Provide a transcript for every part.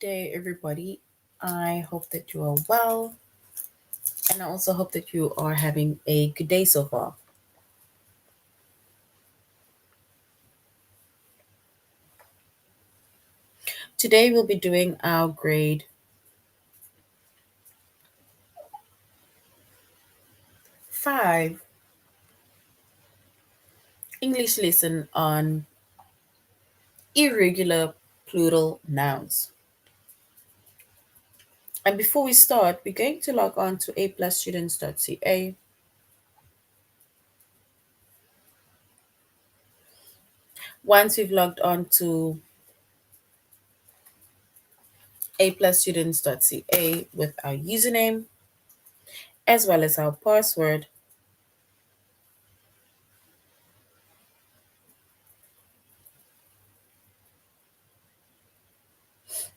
day, everybody. I hope that you are well, and I also hope that you are having a good day so far. Today, we'll be doing our grade 5 English lesson on irregular plural nouns. And before we start, we're going to log on to aplusstudents.ca. Once we've logged on to aplusstudents.ca with our username as well as our password,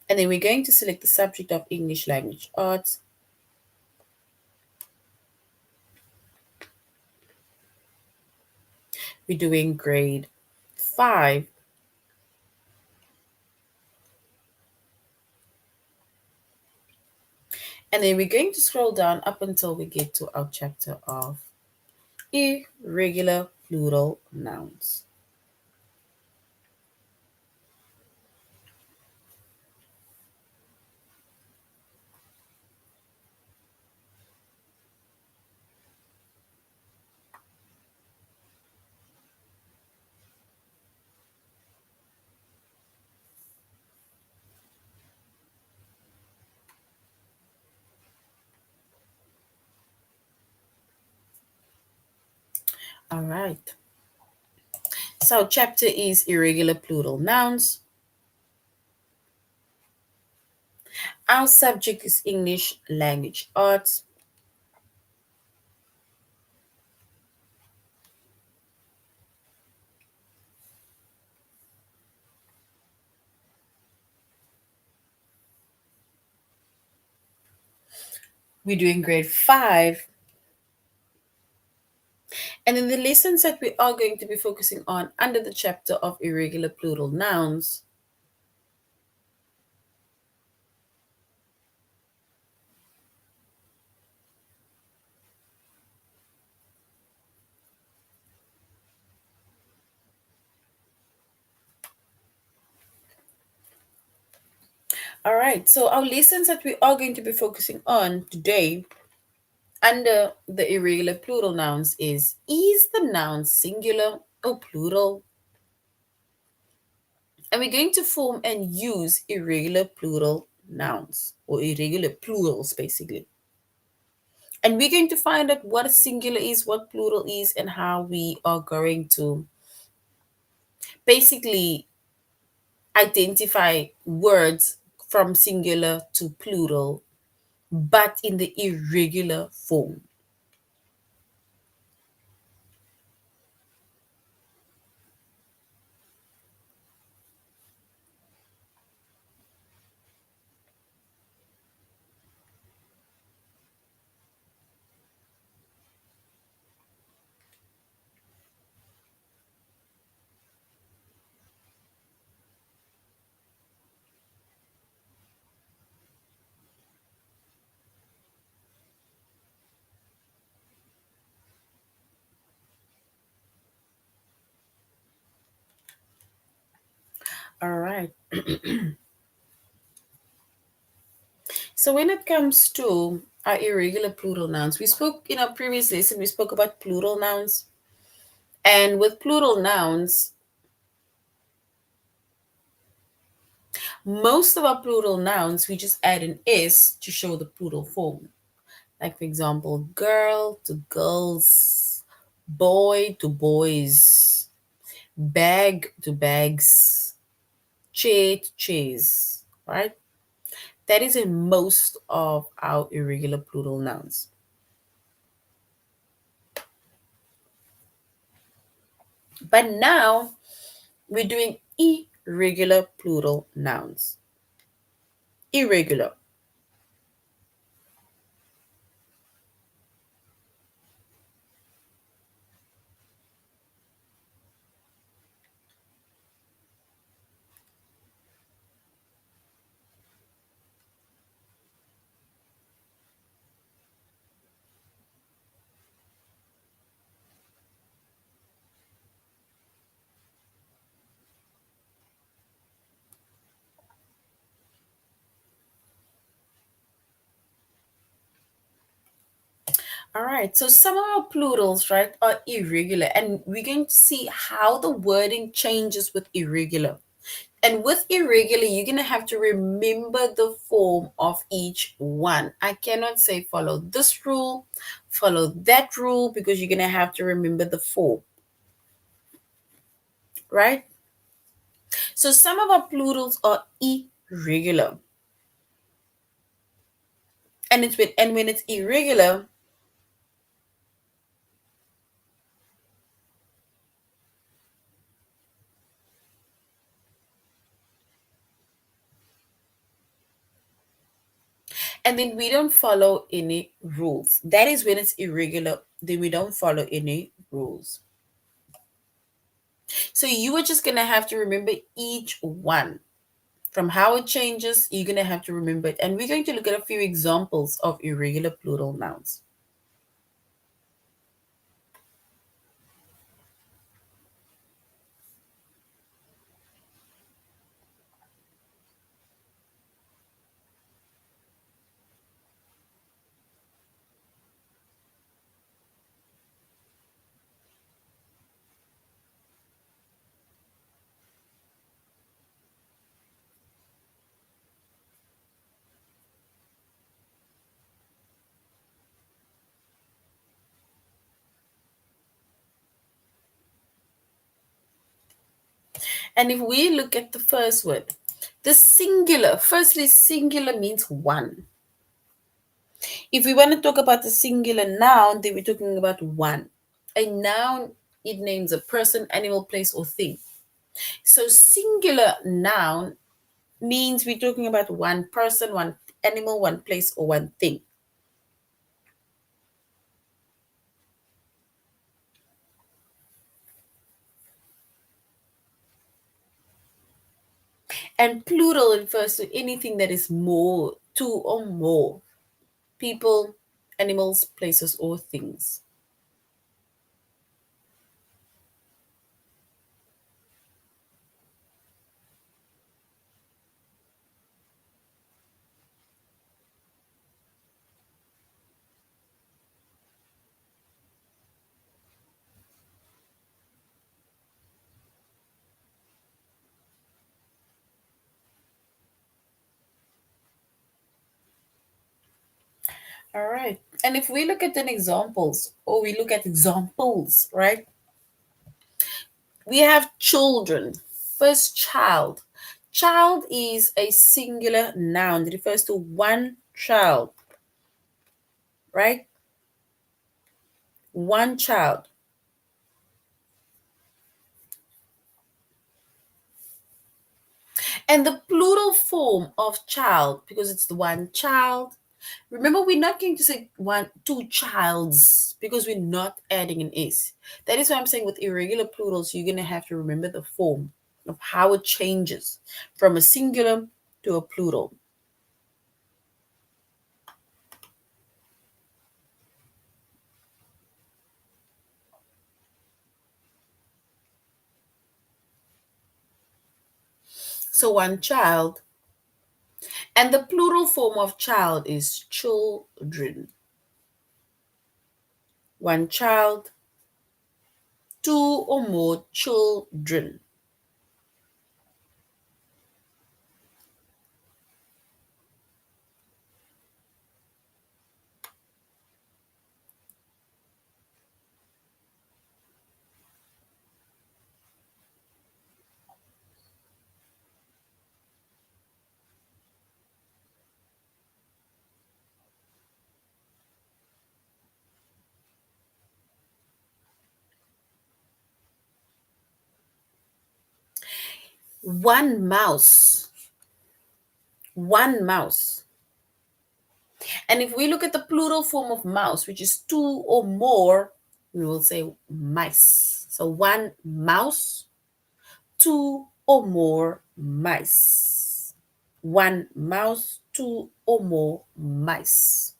and then we're going to select the subject of English Language Arts. We're doing grade 5. And then we're going to scroll down up until we get to our chapter of irregular plural nouns. All right. So chapter is irregular plural nouns. Our subject is English Language Arts. We're doing grade 5. And then the lessons that we are going to be focusing on under the chapter of irregular plural nouns. All right, so our lessons that we are going to be focusing on today under the irregular plural nouns is the noun singular or plural? And we're going to form and use irregular plural nouns or irregular plurals basically. And we're going to find out what singular is, what plural is, and how we are going to basically identify words from singular to plural, but in the irregular form. All right. So when it comes to our irregular plural nouns, we spoke in our previous lesson, we spoke about plural nouns. And with plural nouns, most of our plural nouns, we just add an S to show the plural form. Like, for example, girl to girls, boy to boys, bag to bags, chair to chairs, right? That is in most of our irregular plural nouns. But now we're doing irregular plural nouns. Irregular. All right, so some of our plurals, right, are irregular, and we're going to see how the wording changes with irregular. And with irregular, you're going to have to remember the form of each one. I cannot say follow this rule, follow that rule, because you're going to have to remember the form, right? So some of our plurals are irregular. And when it's irregular, and then we don't follow any rules. That is when it's irregular, then we don't follow any rules. So you are just going to have to remember each one. From how it changes, you're going to have to remember it. And we're going to look at a few examples of irregular plural nouns. And if we look at the first word, the singular, firstly, singular means one. If we want to talk about the singular noun, then we're talking about one. A noun, it names a person, animal, place, or thing. So singular noun means we're talking about one person, one animal, one place, or one thing. And plural refers to anything that is more, two or more people, animals, places, or things. All right. And if we look at an examples, or we look at examples, right? We have children. First, child. Child is a singular noun. It refers to one child, right? One child. And the plural form of child, because it's the one child. Remember, we're not going to say one, two childs, because we're not adding an s. That is why I'm saying with irregular plurals, you're going to have to remember the form of how it changes from a singular to a plural. So one child, and the plural form of child is children. One child, two or more children. One mouse. One mouse. And if we look at the plural form of mouse, which is two or more, we will say mice. So one mouse, two or more mice. One mouse, two or more mice.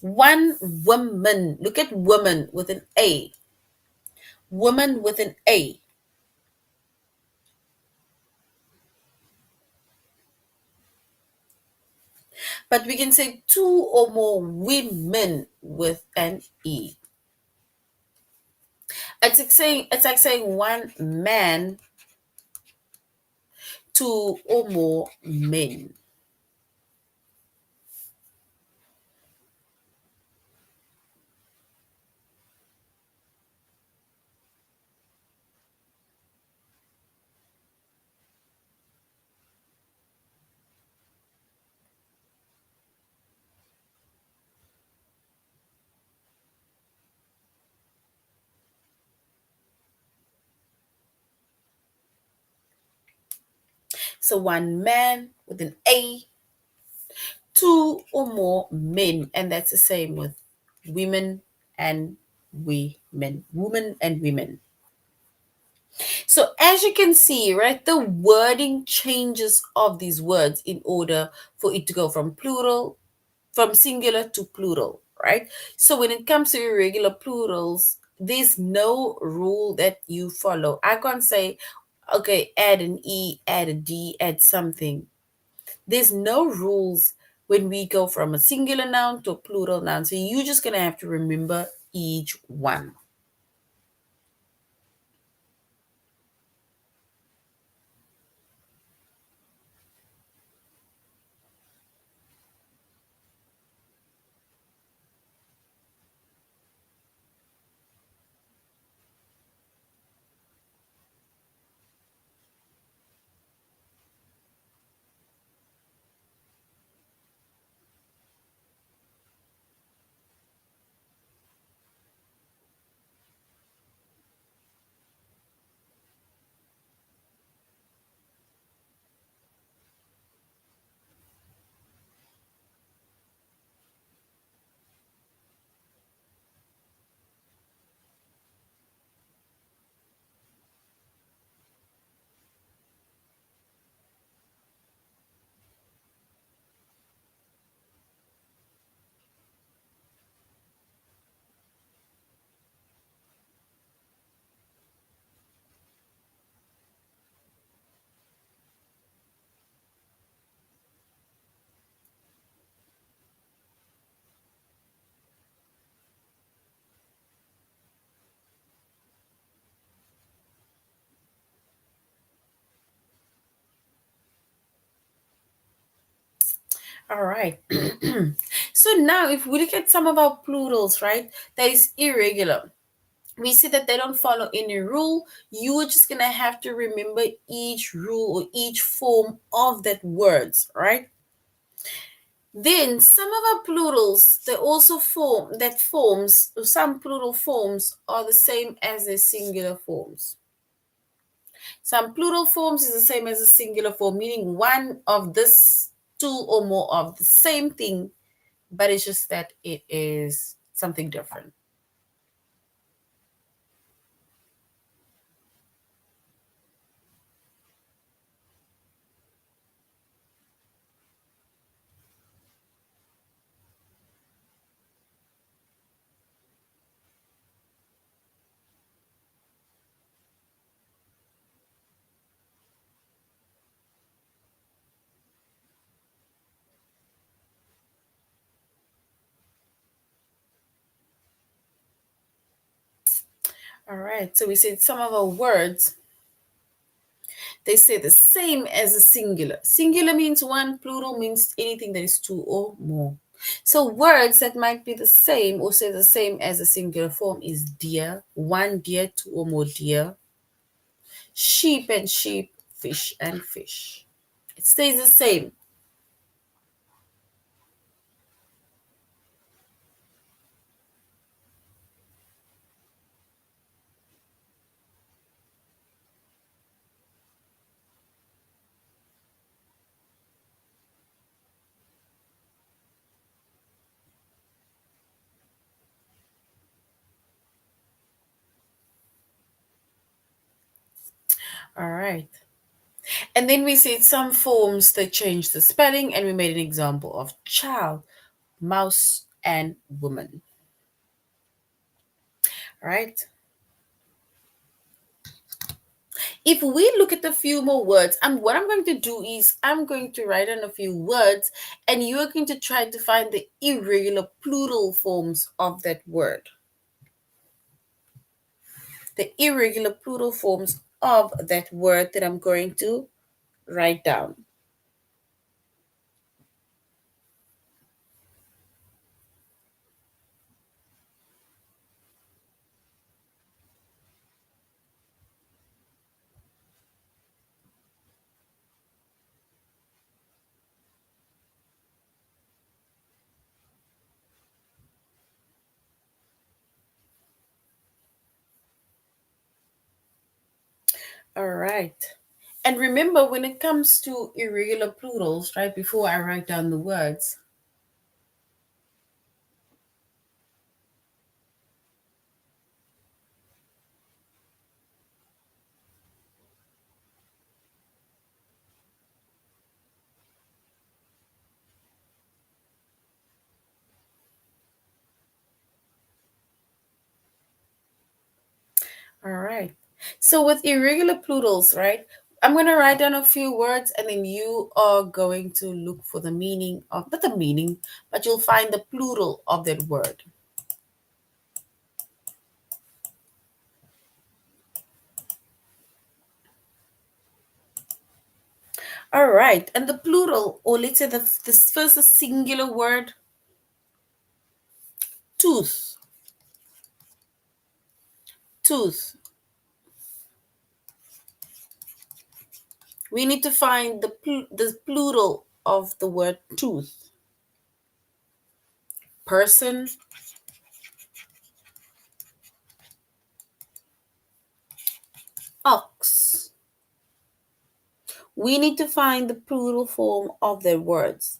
One woman. Look at woman with an A. Woman with an A. But we can say two or more women with an E. It's like saying one man, two or more men. So one man with an A, two or more men, and that's the same with women and women, women and women. So as you can see, right, the wording changes of these words in order for it to go from singular to plural, right? So when it comes to irregular plurals, there's no rule that you follow. I can't say, okay, add an E, add a D, add something. There's no rules when we go from a singular noun to a plural noun. So you're just going to have to remember each one. All right. So now, if we look at some of our plurals, right, that is irregular, we see that they don't follow any rule. You are just gonna have to remember each rule or each form of that words, right? Then some of our plurals, they also form that forms, some plural forms are the same as their singular forms. Some plural forms is the same as a singular form, meaning one of this, two or more of the same thing, but it's just that it is something different. All right, so we said some of our words, they say the same as a singular. Singular means one, plural means anything that is two or more. So words that might be the same or say the same as a singular form is deer, one deer, two or more deer, sheep and sheep, fish and fish. It stays the same. All right. And then we said some forms that change the spelling, and we made an example of child, mouse, and woman. Right? If we look at a few more words, and what I'm going to do is I'm going to write down a few words, and you're going to try to find the irregular plural forms of that word. The irregular plural forms of that word that I'm going to write down. All right. And remember, when it comes to irregular plurals, right, before I write down the words, all right. So with irregular plurals, right, I'm going to write down a few words and then you are going to look for the meaning of, not the meaning, but you'll find the plural of that word. All right. And the plural, or let's say this first singular word, tooth. Tooth. We need to find the plural of the word tooth. Person, ox. We need to find the plural form of their words.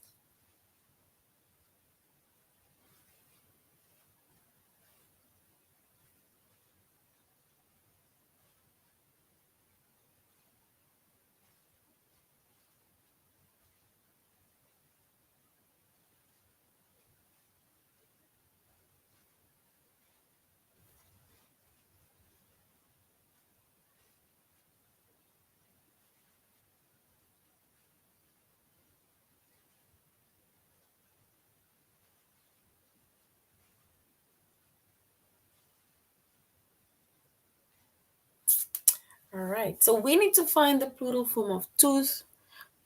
All right. So we need to find the plural form of tooth,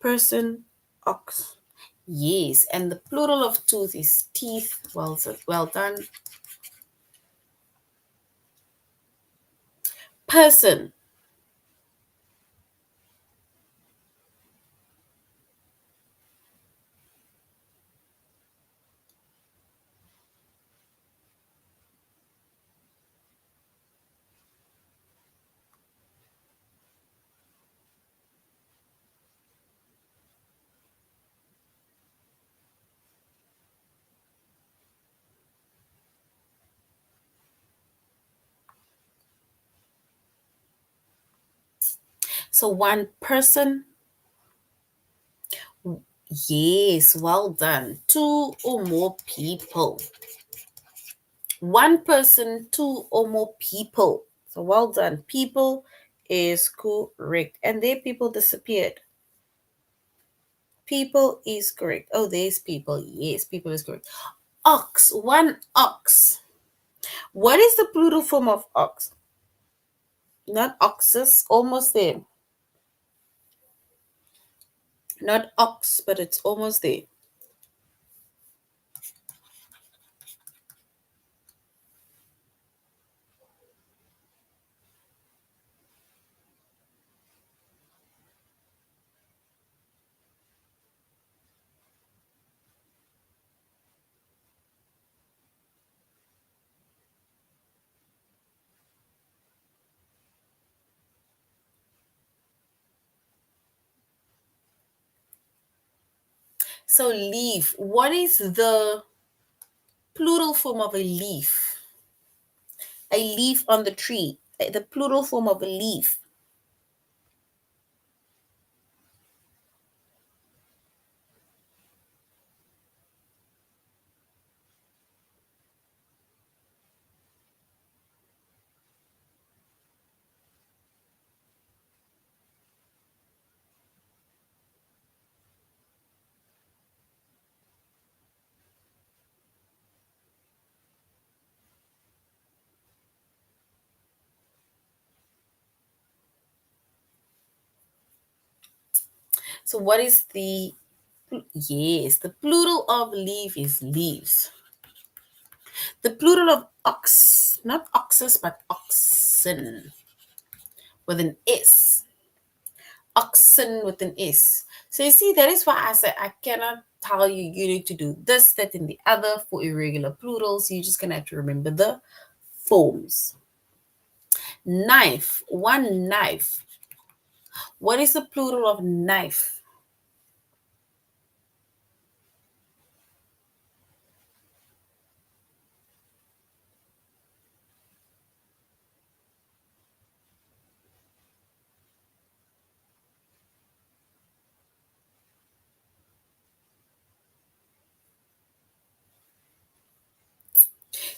person, ox. Yes, and the plural of tooth is teeth. Well done. Person. So one person. Yes, well done. Two or more people. One person, two or more people. So well done. People is correct. And there people disappeared. People is correct. Oh, there's people. Yes, people is correct. Ox, one ox. What is the plural form of ox? Not oxes, almost there. Not ox, but it's almost there. So leaf. What is the plural form of a leaf? A leaf on the tree. The plural form of a leaf. So what is the yes, the plural of leaf is leaves. The plural of ox, not oxes, but oxen with an S. Oxen with an S. So you see, that is why I say I cannot tell you you need to do this, that, and the other for irregular plurals. You're just gonna have to remember the forms. Knife, one knife. What is the plural of knife?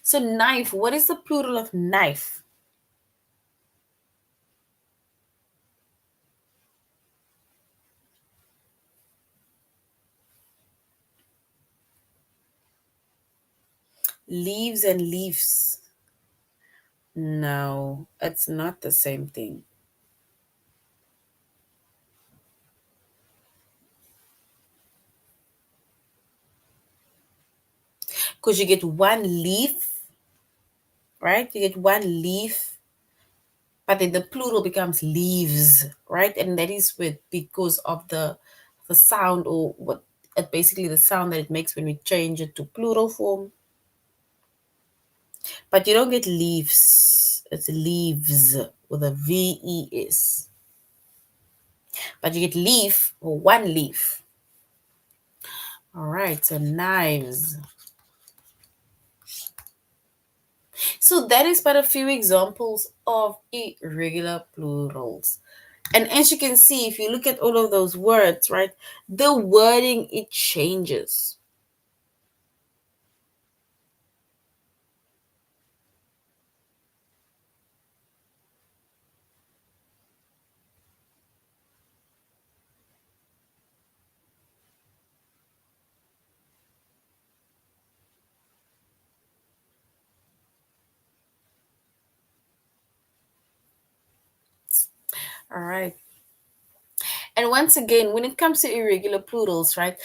So knife, what is the plural of knife? Leaves and leaves. No, it's not the same thing. Because you get one leaf, right? You get one leaf, but then the plural becomes leaves, right? And that is with because of the sound, or what basically the sound that it makes when we change it to plural form. But you don't get leaves. It's leaves with a VES. But you get leaf or one leaf. All right, so knives. So that is but a few examples of irregular plurals. And as you can see, if you look at all of those words, right, the wording it changes. All right. And once again, when it comes to irregular plurals, right,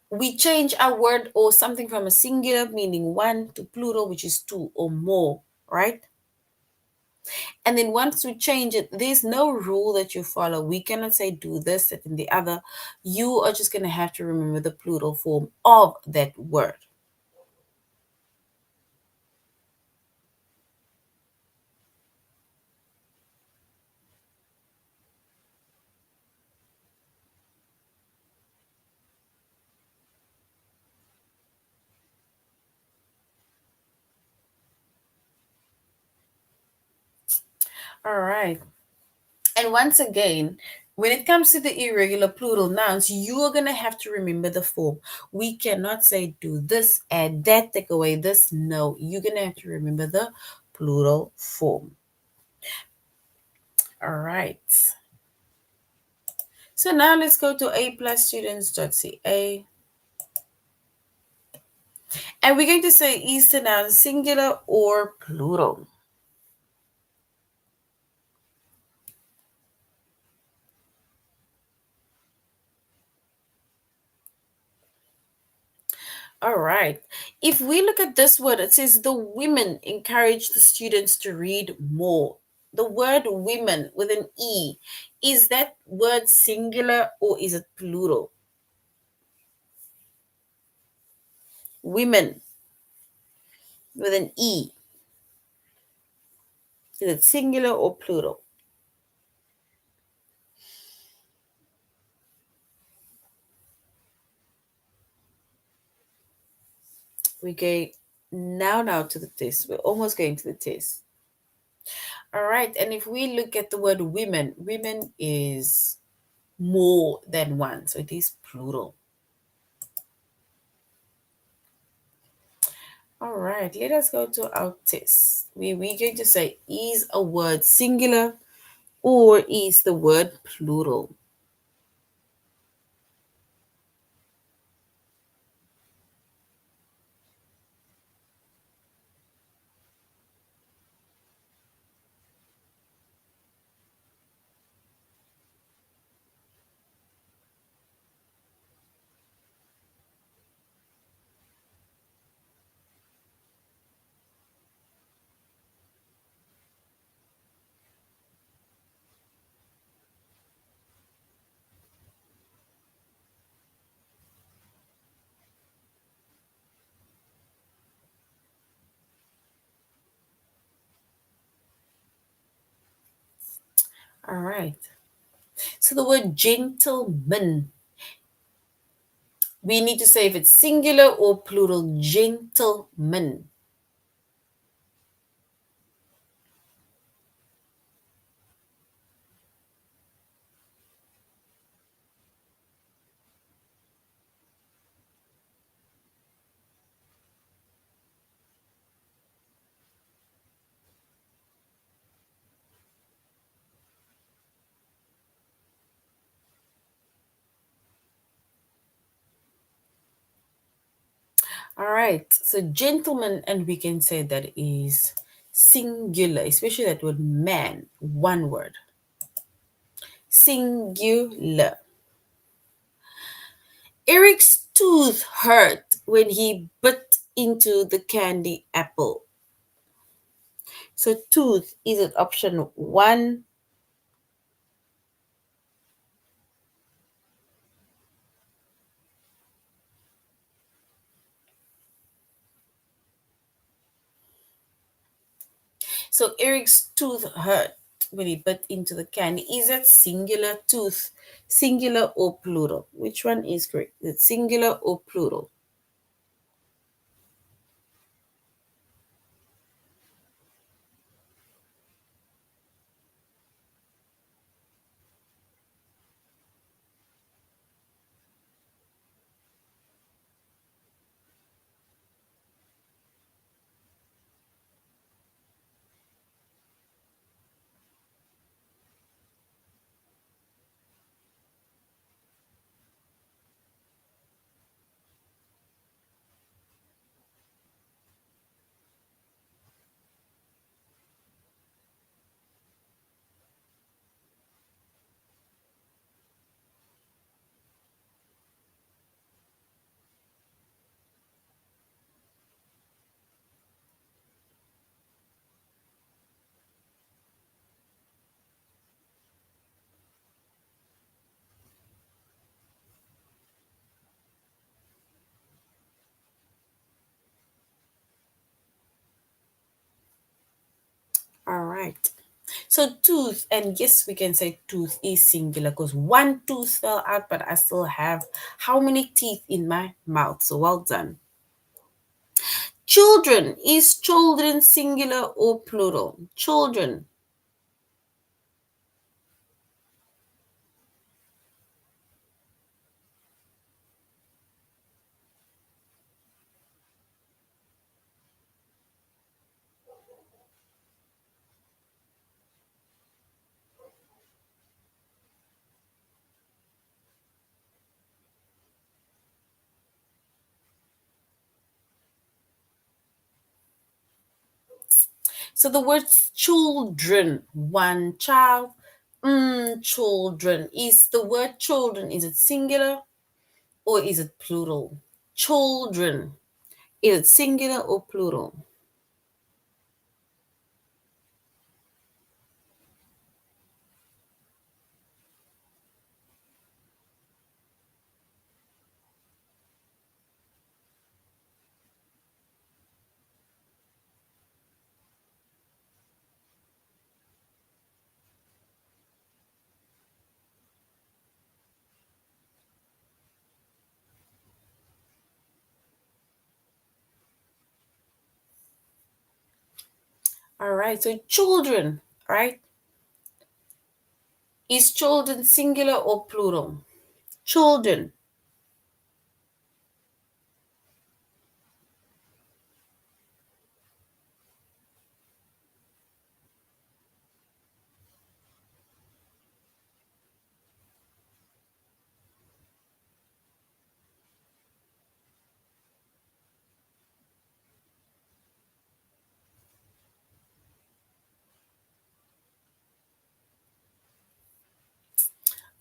we change our word or something from a singular, meaning one, to plural, which is two or more, right? And then once we change it, there's no rule that you follow. We cannot say do this, that, and the other. You are just going to have to remember the plural form of that word. All right. And once again, when it comes to the irregular plural nouns, you are going to have to remember the form. We cannot say do this, add that, take away this. No, you're going to have to remember the plural form. All right. So now let's go to aplusstudents.ca. And we're going to say is the noun singular or plural. All right. If we look at this word, it says the women encourage the students to read more. The word women with an E, is that word singular or is it plural? Women with an E, is it singular or plural? We go now to the test. We're almost going to the test. All right. And if we look at the word women, women is more than one. So it is plural. All right, let us go to our test. We're going to say, is a word singular or is the word plural? All right. So the word gentleman, we need to say if it's singular or plural. Gentleman. All right. So gentleman, and we can say that is singular, especially that word man, one word. Singular. Eric's tooth hurt when he bit into the candy apple. So tooth is it option one. So Eric's tooth hurt when he bit into the candy. Is that singular tooth? Singular or plural? Which one is correct? Is it singular or plural? All right. So tooth, and yes, we can say tooth is singular because one tooth fell out, but I still have how many teeth in my mouth? So well done. Children, is children singular or plural? Children. So the word children, one child, children. Is the word children, is it singular or is it plural? Children. Is it singular or plural? All right, so children, right? Is children singular or plural? Children.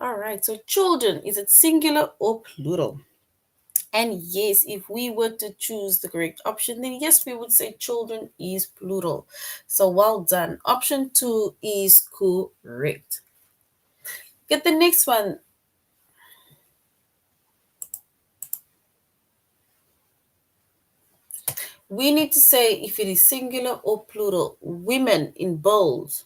All right, so children, is it singular or plural? And yes, if we were to choose the correct option, then yes, we would say children is plural. So well done. Option two is correct. Get the next one. We need to say if it is singular or plural. Women in bold.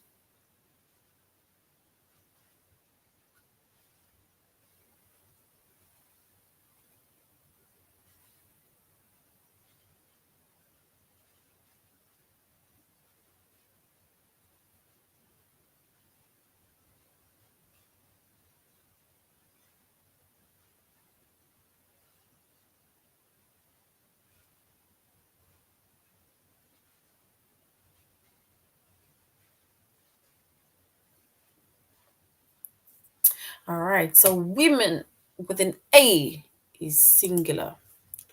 All right. So women with an A is singular.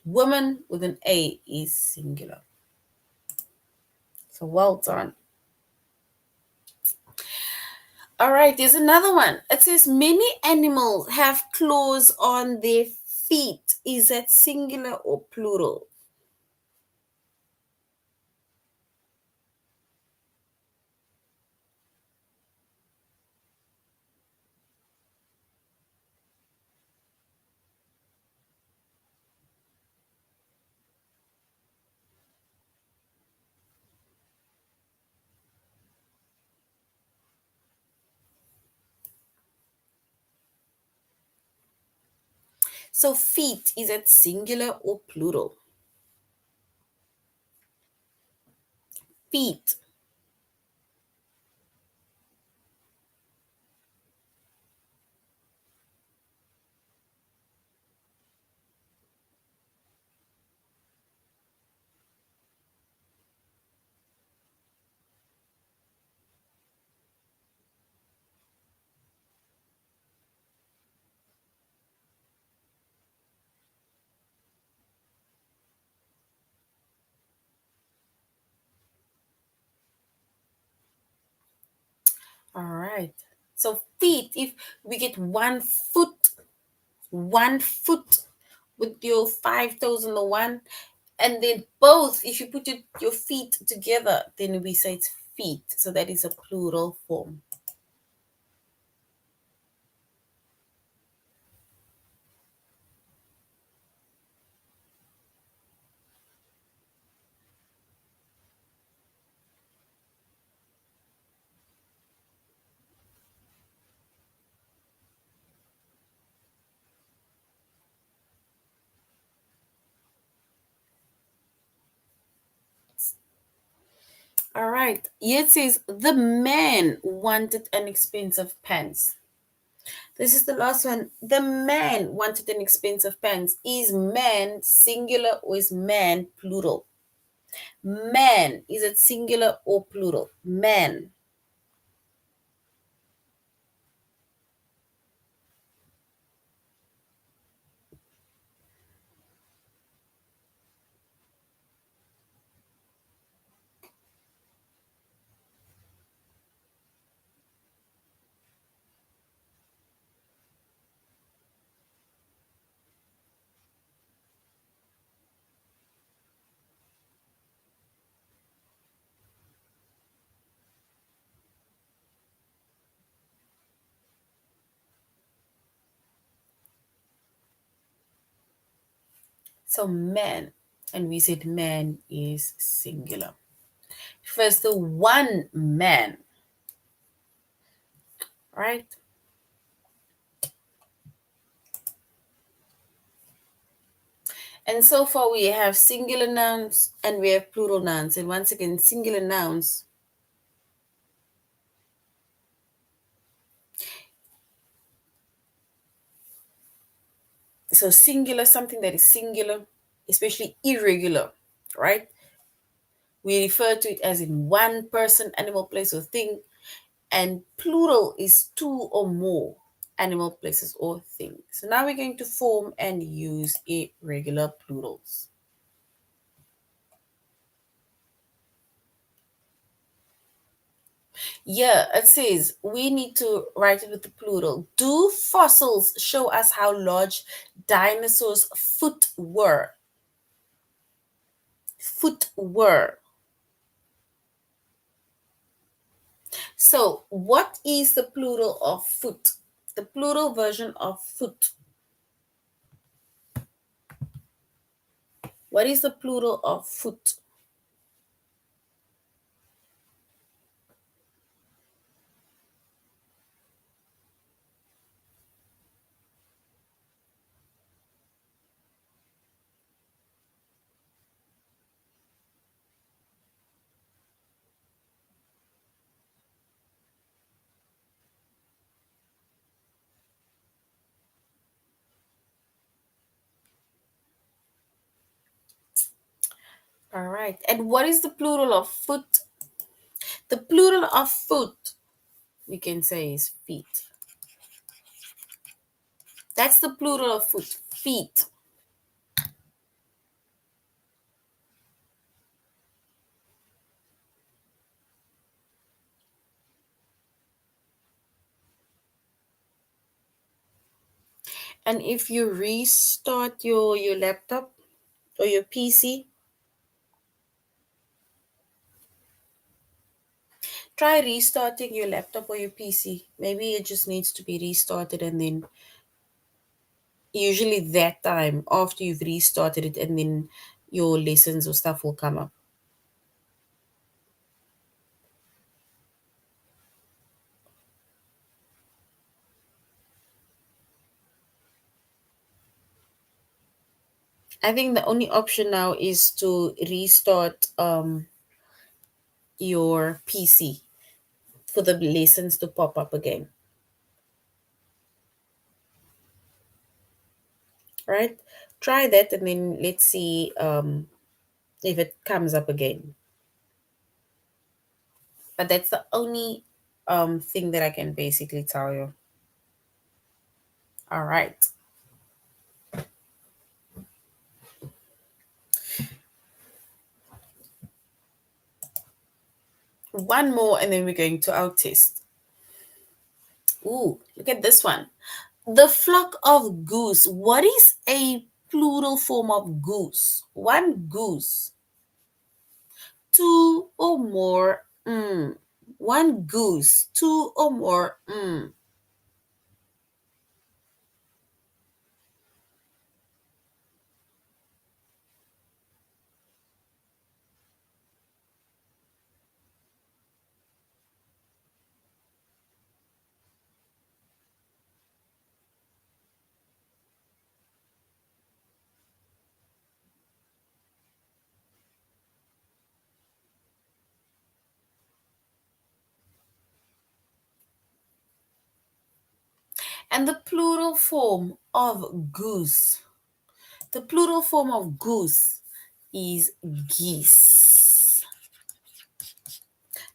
Woman with an A is singular. So well done. All right, there's another one. It says many animals have claws on their feet. Is that singular or plural? So feet, is it singular or plural? Feet. All right. So feet, if we get 1 foot with your 5 toes on the one, and then both, if you put your feet together, then we say it's feet. So that is a plural form. All right. Here it says the man wanted an expensive pants. This is the last one. The man wanted an expensive pants. Is man singular or is man plural? Man, is it singular or plural? Man. So man. And we said man is singular. First, the one man, right? And so far we have singular nouns and we have plural nouns. And once again, singular nouns. So singular, something that is singular, especially irregular, right? We refer to it as in one person, animal, place, or thing. And plural is two or more animal, places, or things. So now we're going to form and use irregular plurals. Yeah, it says we need to write it with the plural. Do fossils show us how large dinosaurs' foot were? Foot were. So, what is the plural of foot? The plural version of foot. What is the plural of foot? All right. And what is the plural of foot? The plural of foot, we can say, is feet. That's the plural of foot, feet. And if you restart your laptop or your PC, try restarting your laptop or your PC. Maybe it just needs to be restarted, and then usually that time after you've restarted it, and then your lessons or stuff will come up. I think the only option now is to restart your PC for the lessons to pop up again. Right? Try that, and then let's see if it comes up again. But that's the only thing that I can basically tell you. All right. One more, and then we're going to our test. Ooh, look at this one. The flock of goose. What is a plural form of goose? One goose. Two or more. One goose. Two or more. And the plural form of goose. The plural form of goose is geese.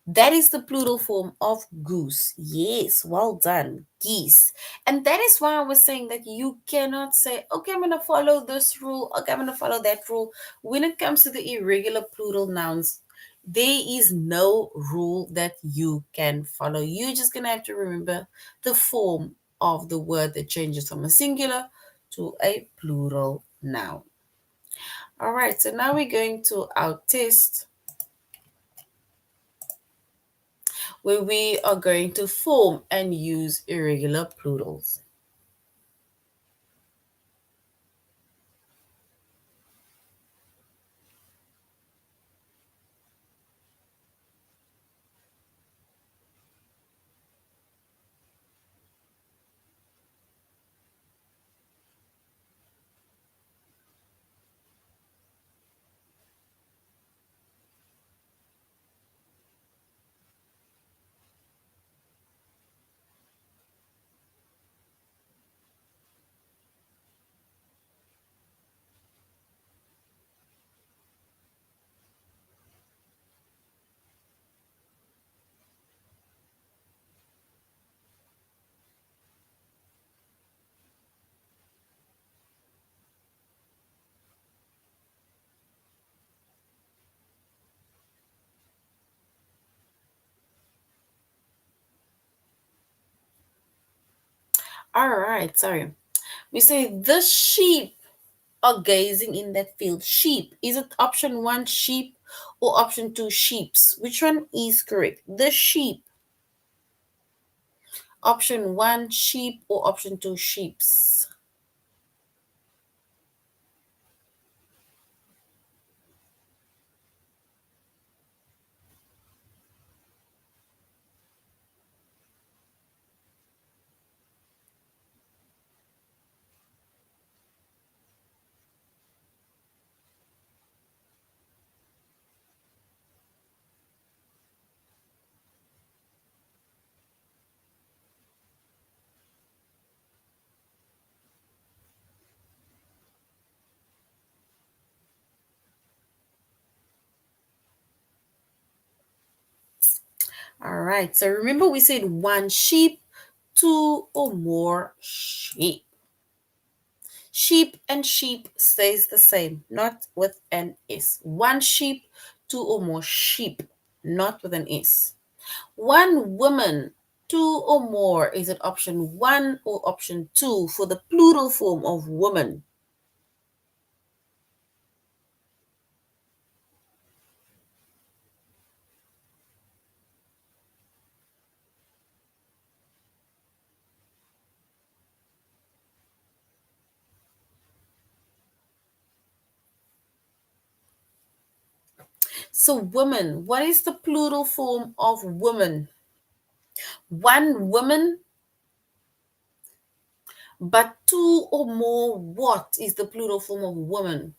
That is the plural form of goose. Yes, well done. Geese. And that is why I was saying that you cannot say, okay, I'm going to follow this rule. Okay, I'm going to follow that rule. When it comes to the irregular plural nouns, there is no rule that you can follow. You're just going to have to remember the form of the word that changes from a singular to a plural noun. All right, so now we're going to our test where we are going to form and use irregular plurals. All right, sorry. We say the sheep are gazing in that field. Sheep. Is it option one, sheep, or option two, sheeps? Which one is correct? The sheep. Option one, sheep, or option two, sheeps? All right. So remember we said one sheep, two or more sheep. Sheep and sheep stays the same, not with an S. One sheep, two or more sheep, not with an S. One woman, two or more. Is it option one or option two for the plural form of woman? So, woman, what is the plural form of woman? One woman, but two or more. What is the plural form of woman?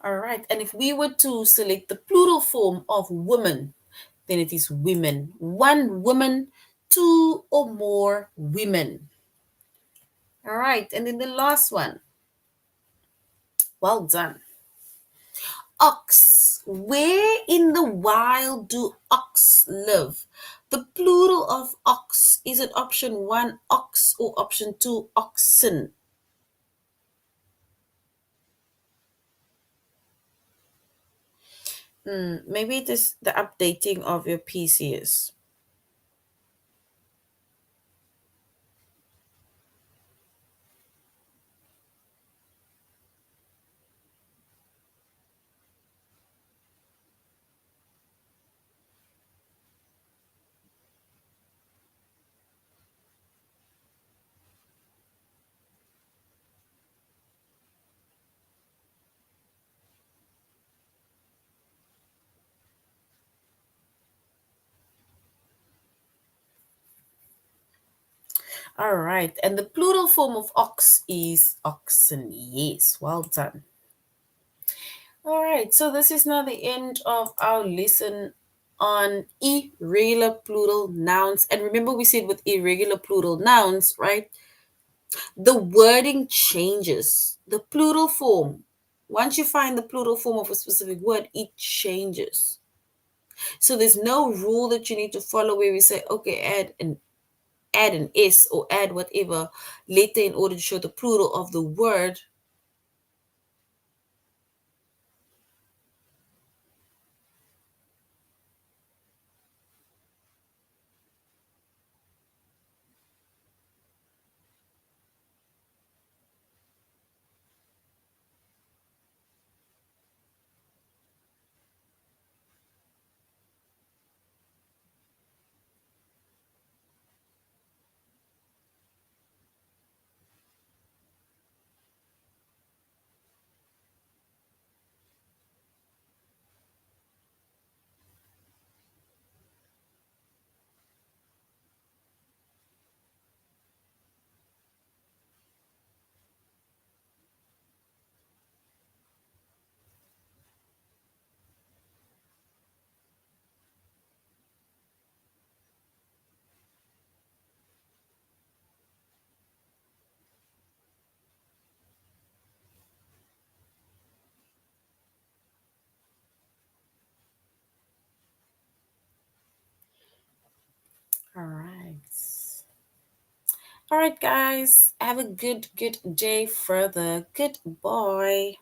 All right. And if we were to select the plural form of woman, then it is women. One woman, two or more women. All right. And then the last one. Well done. Ox. Where in the wild do ox live? The plural of ox, is it option one, ox, or option two, oxen? Maybe it is the updating of your PCs. All right. And the plural form of ox is oxen. Yes. Well done. All right. So this is now the end of our lesson on irregular plural nouns. And remember, we said with irregular plural nouns, right? The wording changes. The plural form. Once you find the plural form of a specific word, it changes. So there's no rule that you need to follow where we say, okay, add an s or add whatever later in order to show the plural of the word. All right. All right, guys. Have a good day further. Goodbye.